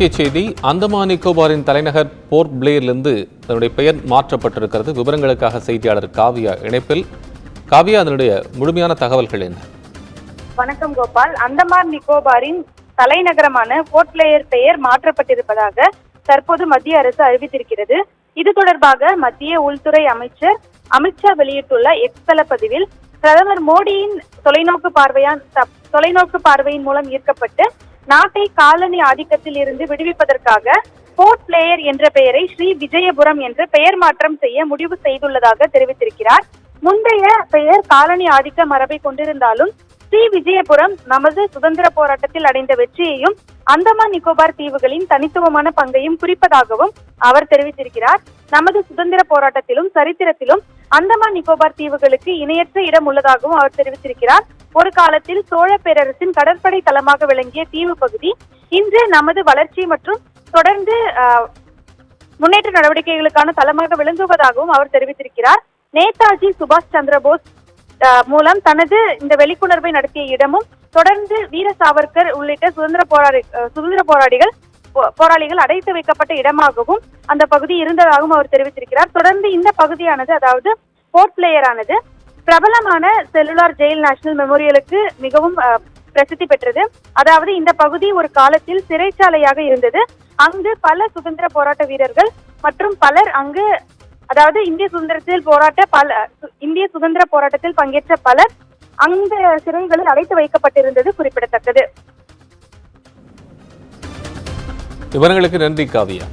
முக்கிய செய்தி, அந்தமான் நிக்கோபாரின் தலைநகர் போர்ட் பிளேரிலிருந்து அதனுடைய பெயர் மாற்றப்பட்டிருக்கிறது. விவரங்களுக்காக செய்தியாளர் காவியா இணைப்பில். காவியா, அதனுடைய முழுமையான தகவல்கள் என்ன? வணக்கம் கோபால். அந்தமான் நிக்கோபாரின் தலைநகரமான போர்ட் பிளேயர் பெயர் மாற்றப்பட்டிருப்பதாக தற்போது மத்திய அரசு அறிவித்திருக்கிறது. இது தொடர்பாக மத்திய உள்துறை அமைச்சர் அமித்ஷா வெளியிட்டுள்ள எக்ஸ் தள பதிவில், பிரதமர் மோடியின் தொலைநோக்கு பார்வையின் மூலம் ஈர்க்கப்பட்டு நாட்டை காலனி ஆதிக்கத்தில் இருந்து விடுவிப்பதற்காக போர்ட் பிளேயர் என்ற பெயரை ஸ்ரீ விஜயபுரம் என்று பெயர் மாற்றம் செய்ய முடிவு செய்துள்ளதாக தெரிவித்திருக்கிறார். முந்தைய பெயர் காலனி ஆதிக்க மரபை கொண்டிருந்தாலும் ஸ்ரீ விஜயபுரம் நமது சுதந்திர போராட்டத்தில் அடைந்த வெற்றியையும் அந்தமான் நிக்கோபார் தீவுகளின் தனித்துவமான பங்கையும் குறிப்பதாகவும் அவர் தெரிவித்திருக்கிறார். நமது சுதந்திர போராட்டத்திலும் சரித்திரத்திலும் அந்தமான் நிக்கோபார் தீவுகளுக்கு இணையற்ற இடம் உள்ளதாகவும் அவர் தெரிவித்திருக்கிறார். ஒரு காலத்தில் சோழ பேரரசின் கடற்படை தளமாக விளங்கிய தீவு பகுதி இன்று நமது வளர்ச்சி மற்றும் தொடர்ந்து முன்னேற்ற நடவடிக்கைகளுக்கான தளமாக விளங்குவதாகவும் அவர் தெரிவித்திருக்கிறார். நேதாஜி சுபாஷ் சந்திர போஸ் மூலம் தனது இந்த வெளிக்கொணர்வை நடத்திய இடமும் தொடர்ந்து வீர சாவர்கர் உள்ளிட்ட சுதந்திர போராளிகள் அடைத்து வைக்கப்பட்ட இடமாகவும் அந்த பகுதி இருந்ததாகவும் அவர் தெரிவித்திருக்கிறார். தொடர்ந்து இந்த பகுதியானது, அதாவது போர்ட் பிளேயர் ஆனது, பிரபலமான செல்லுலார் ஜெயில் நேஷனல் மெமோரியலுக்கு மிகவும் பிரசித்தி பெற்றது. அதாவது இந்த பகுதி ஒரு காலத்தில் சிறைச்சாலையாக இருந்தது. அங்கு பல சுதந்திர போராட்ட வீரர்கள் மற்றும் பலர் அங்கு, அதாவது இந்திய சுதந்திர போராட்டத்தில் பங்கேற்ற பலர் அந்த சிறைகளில் அடைத்து வைக்கப்பட்டிருந்தது குறிப்பிடத்தக்கது. விவரங்களுக்கு நன்றி காவியா.